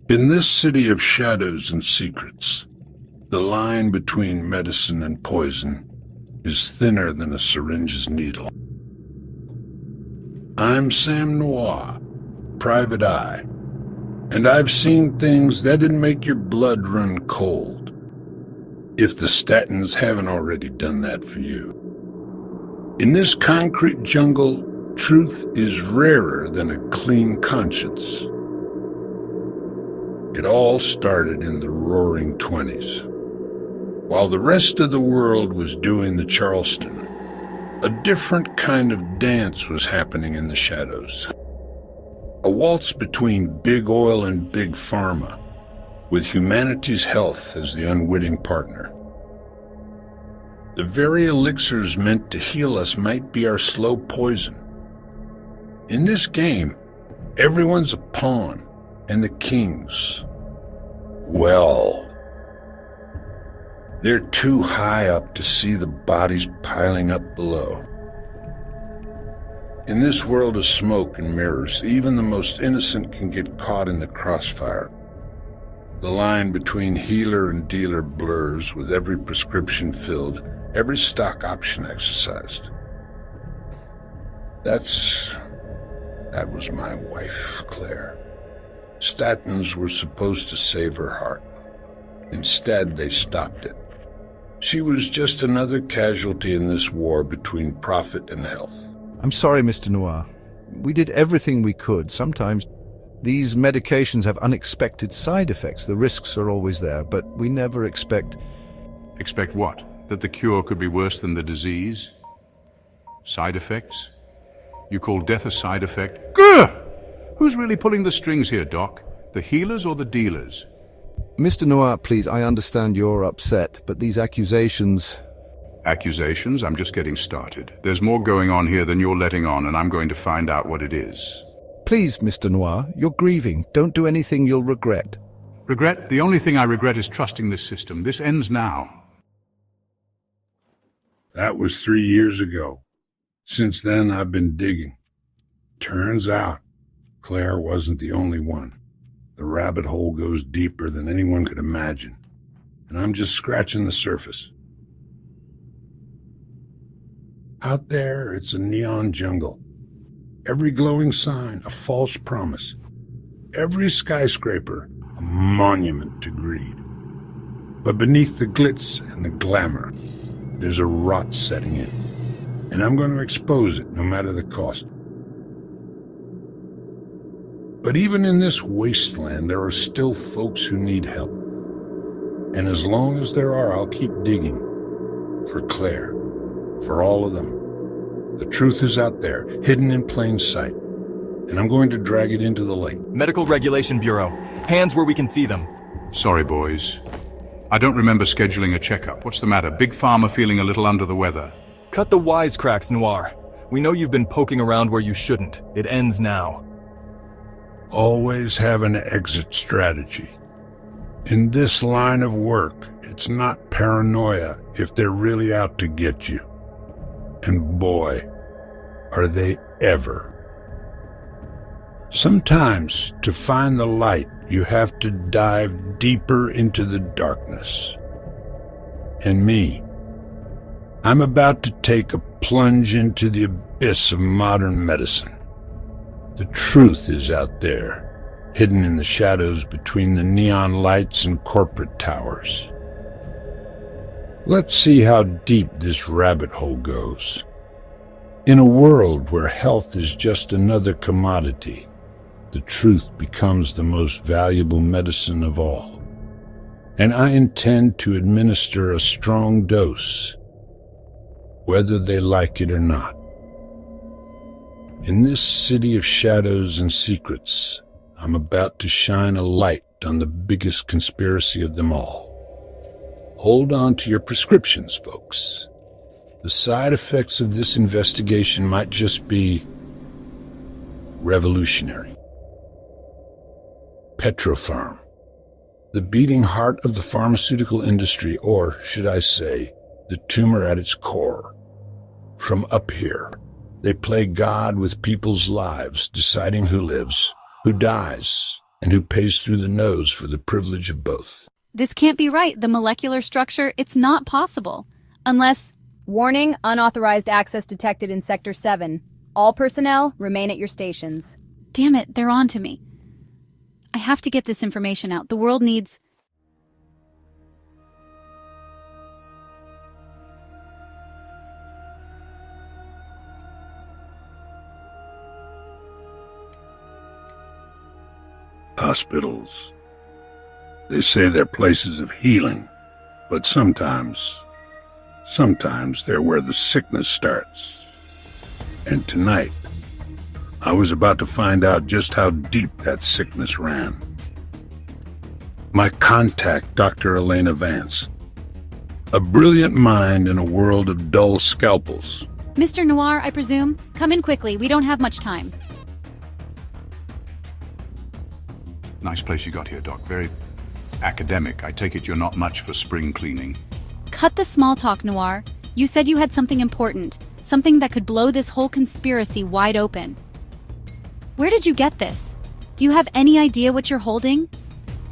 In this city of shadows and secrets, the line between medicine and poison is thinner than a syringe's needle. I'm Sam Noir, Private Eye, and I've seen things that didn't make your blood run cold, if the statins haven't already done that for you. In this concrete jungle, truth is rarer than a clean conscience. It all started in the roaring 20s. While the rest of the world was doing the Charleston, a different kind of dance was happening in the shadows. A waltz between big oil and big pharma, with humanity's health as the unwitting partner. The very elixirs meant to heal us might be our slow poison. In this game, everyone's a pawn, and the kings, well, they're too high up to see the bodies piling up below. In this world of smoke and mirrors, even the most innocent can get caught in the crossfire. The line between healer and dealer blurs with every prescription filled, every stock option exercised. That was my wife, Claire. Statins were supposed to save her heart. Instead, they stopped it. She was just another casualty in this war between profit and health. I'm sorry, Mr. Noir. We did everything we could. Sometimes these medications have unexpected side effects. The risks are always there, but we never expect... Expect what? That the cure could be worse than the disease? Side effects? You call death a side effect? Gah! Who's really pulling the strings here, Doc? The healers or the dealers? Mr. Noir, please, I understand you're upset, but these accusations... Accusations? I'm just getting started. There's more going on here than you're letting on, and I'm going to find out what it is. Please, Mr. Noir, you're grieving. Don't do anything you'll regret. Regret? The only thing I regret is trusting this system. This ends now. That was 3 years ago. Since then, I've been digging. Turns out, Claire wasn't the only one. The rabbit hole goes deeper than anyone could imagine, and I'm just scratching the surface. Out there, it's a neon jungle. Every glowing sign, a false promise. Every skyscraper, a monument to greed. But beneath the glitz and the glamour, there's a rot setting in, and I'm going to expose it no matter the cost. But even in this wasteland, there are still folks who need help. And as long as there are, I'll keep digging. For Claire. For all of them. The truth is out there, hidden in plain sight. And I'm going to drag it into the light. Medical Regulation Bureau. Hands where we can see them. Sorry, boys. I don't remember scheduling a checkup. What's the matter? Big Pharma feeling a little under the weather? Cut the wisecracks, Noir. We know you've been poking around where you shouldn't. It ends now. Always have an exit strategy. In this line of work, it's not paranoia if they're really out to get you. And boy, are they ever. Sometimes, to find the light, you have to dive deeper into the darkness. And me, I'm about to take a plunge into the abyss of modern medicine. The truth is out there, hidden in the shadows between the neon lights and corporate towers. Let's see how deep this rabbit hole goes. In a world where health is just another commodity, the truth becomes the most valuable medicine of all. And I intend to administer a strong dose, whether they like it or not. In this city of shadows and secrets, I'm about to shine a light on the biggest conspiracy of them all. Hold on to your prescriptions, folks. The side effects of this investigation might just be revolutionary. Petroleum, the beating heart of the pharmaceutical industry, or should I say, the tumor at its core. From up here, they play God with people's lives, deciding who lives, who dies, and who pays through the nose for the privilege of both. This can't be right. The molecular structure, it's not possible. Unless... Warning, unauthorized access detected in Sector 7. All personnel, remain at your stations. Damn it, they're on to me. I have to get this information out. The world needs... Hospitals. They say they're places of healing, but sometimes they're where the sickness starts. And tonight, I was about to find out just how deep that sickness ran. My contact, Dr. Elena Vance, a brilliant mind in a world of dull scalpels. Mr. Noir, I presume? Come in quickly, we don't have much time. Nice place you got here, Doc. Very academic. I take it you're not much for spring cleaning. Cut the small talk, Noir. You said you had something important, something that could blow this whole conspiracy wide open. Where did you get this? Do you have any idea what you're holding?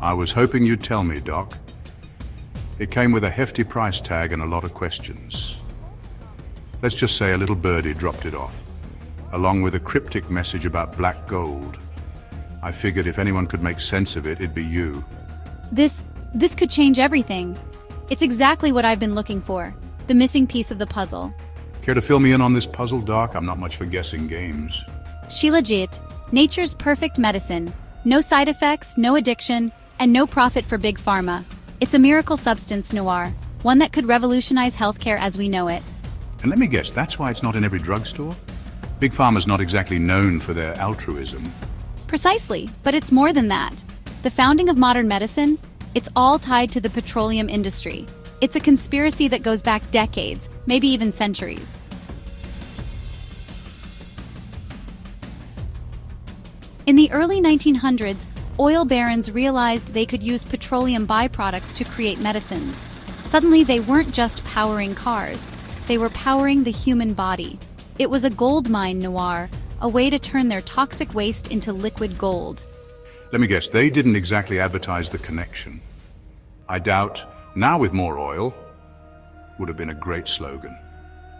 I was hoping you'd tell me, Doc. It came with a hefty price tag and a lot of questions. Let's just say a little birdie dropped it off, along with a cryptic message about black gold. I figured if anyone could make sense of it, it'd be you. This could change everything. It's exactly what I've been looking for. The missing piece of the puzzle. Care to fill me in on this puzzle, Doc? I'm not much for guessing games. Shilajit, nature's perfect medicine. No side effects, no addiction, and no profit for big pharma. It's a miracle substance, Noir. One that could revolutionize healthcare as we know it. And let me guess, that's why it's not in every drugstore? Big pharma's not exactly known for their altruism. Precisely, but it's more than that. The founding of modern medicine, it's all tied to the petroleum industry. It's a conspiracy that goes back decades, maybe even centuries. In the early 1900s, oil barons realized they could use petroleum byproducts to create medicines. Suddenly, they weren't just powering cars, they were powering the human body. It was a gold mine, Noir, a way to turn their toxic waste into liquid gold. Let me guess, they didn't exactly advertise the connection. I doubt, now with more oil, would have been a great slogan.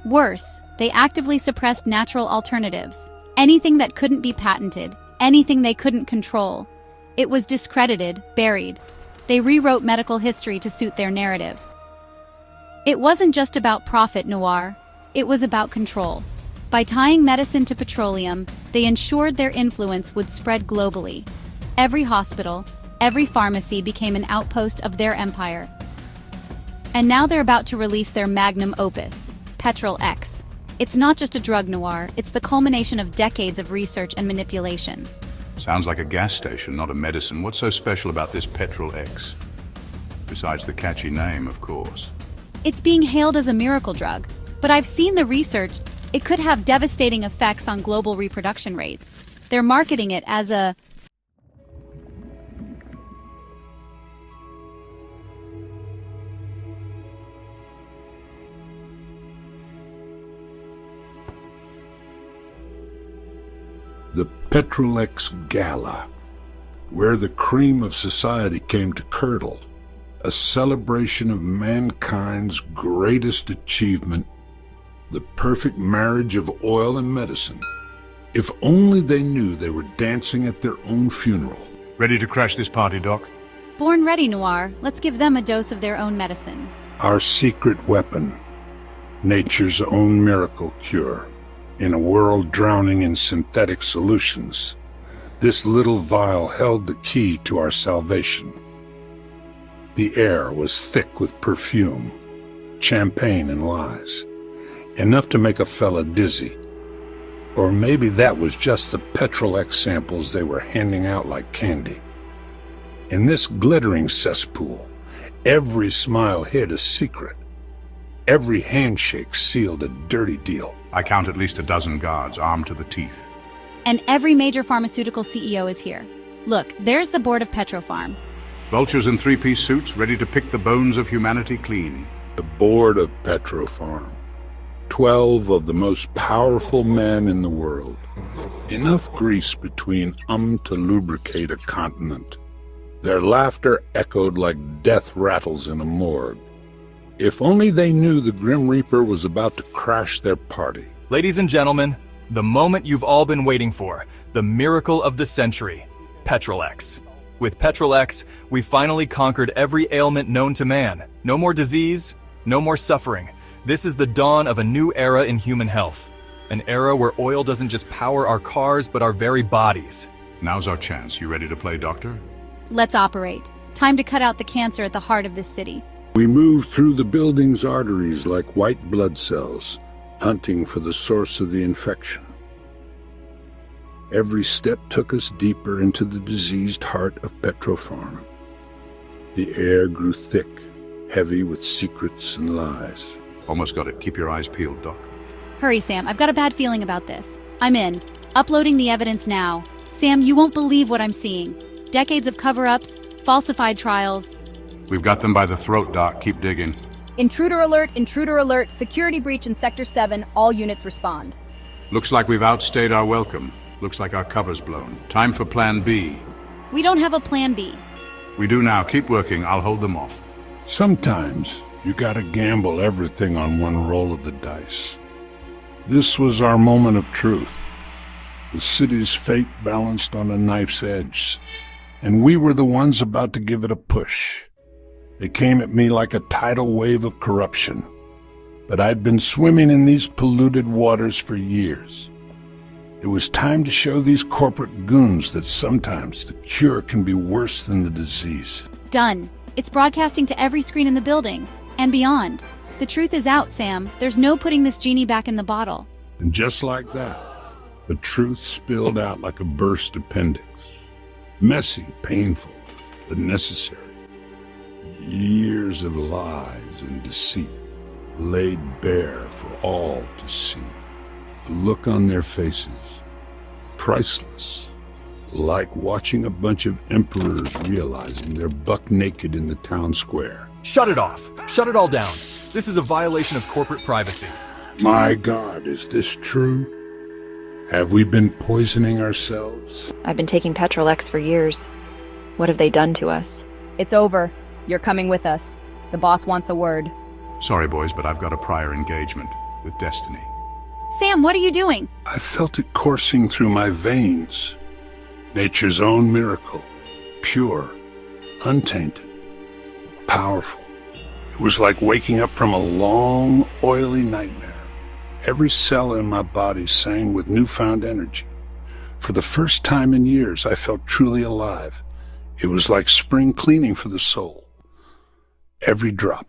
Worse, they actively suppressed natural alternatives. Anything that couldn't be patented, anything they couldn't control. It was discredited, buried. They rewrote medical history to suit their narrative. It wasn't just about profit, Noir. It was about control. By tying medicine to petroleum, they ensured their influence would spread globally. Every hospital, every pharmacy became an outpost of their empire. And now they're about to release their magnum opus, Petroleum. It's not just a drug, Noir, it's the culmination of decades of research and manipulation. Sounds like a gas station, not a medicine. What's so special about this Petroleum? Besides the catchy name, of course. It's being hailed as a miracle drug, but I've seen the research. It could have devastating effects on global reproduction rates. They're marketing it as a... The Petroleum Gala, where the cream of society came to curdle, a celebration of mankind's greatest achievement, the perfect marriage of oil and medicine. If only they knew they were dancing at their own funeral. Ready to crash this party, Doc? Born ready, Noir. Let's give them a dose of their own medicine. Our secret weapon, nature's own miracle cure. In a world drowning in synthetic solutions, this little vial held the key to our salvation. The air was thick with perfume, champagne and lies, enough to make a fella dizzy. Or maybe that was just the Petroleum samples they were handing out like candy. In this glittering cesspool, every smile hid a secret. Every handshake sealed a dirty deal. I count at least a dozen guards armed to the teeth. And every major pharmaceutical CEO is here. Look, there's the board of Petropharm. Vultures in three-piece suits ready to pick the bones of humanity clean. The board of Petropharm. 12 of the most powerful men in the world. Enough grease between to lubricate a continent. Their laughter echoed like death rattles in a morgue. If only they knew the Grim Reaper was about to crash their party. Ladies and gentlemen, the moment you've all been waiting for, the miracle of the century, Petrolex. With Petrolex, we finally conquered every ailment known to man. No more disease, no more suffering. This is the dawn of a new era in human health. An era where oil doesn't just power our cars, but our very bodies. Now's our chance. You ready to play doctor? Let's operate. Time to cut out the cancer at the heart of this city. We moved through the building's arteries like white blood cells, hunting for the source of the infection. Every step took us deeper into the diseased heart of Petrofarm. The air grew thick, heavy with secrets and lies. Almost got it. Keep your eyes peeled, Doc. Hurry, Sam. I've got a bad feeling about this. I'm in. Uploading the evidence now. Sam, you won't believe what I'm seeing. Decades of cover-ups, falsified trials. We've got them by the throat, Doc. Keep digging. Intruder alert, security breach in Sector 7, all units respond. Looks like we've outstayed our welcome. Looks like our cover's blown. Time for Plan B. We don't have a plan B. We do now. Keep working. I'll hold them off. Sometimes you gotta gamble everything on one roll of the dice. This was our moment of truth. The city's fate balanced on a knife's edge, and we were the ones about to give it a push. They came at me like a tidal wave of corruption, but I'd been swimming in these polluted waters for years. It was time to show these corporate goons that sometimes the cure can be worse than the disease. Done. It's broadcasting to every screen in the building, and beyond. The truth is out, Sam. There's no putting this genie back in the bottle. And just like that, the truth spilled out like a burst appendix. Messy, painful, but necessary. Years of lies and deceit laid bare for all to see. The look on their faces, priceless, like watching a bunch of emperors realizing they're buck naked in the town square. Shut it off. Shut it all down. This is a violation of corporate privacy. My God, is this true? Have we been poisoning ourselves? I've been taking Petrolex for years. What have they done to us? It's over. You're coming with us. The boss wants a word. Sorry, boys, but I've got a prior engagement with Destiny. Sam, what are you doing? I felt it coursing through my veins. Nature's own miracle. Pure, untainted, powerful. It was like waking up from a long, oily nightmare. Every cell in my body sang with newfound energy. For the first time in years, I felt truly alive. It was like spring cleaning for the soul. Every drop,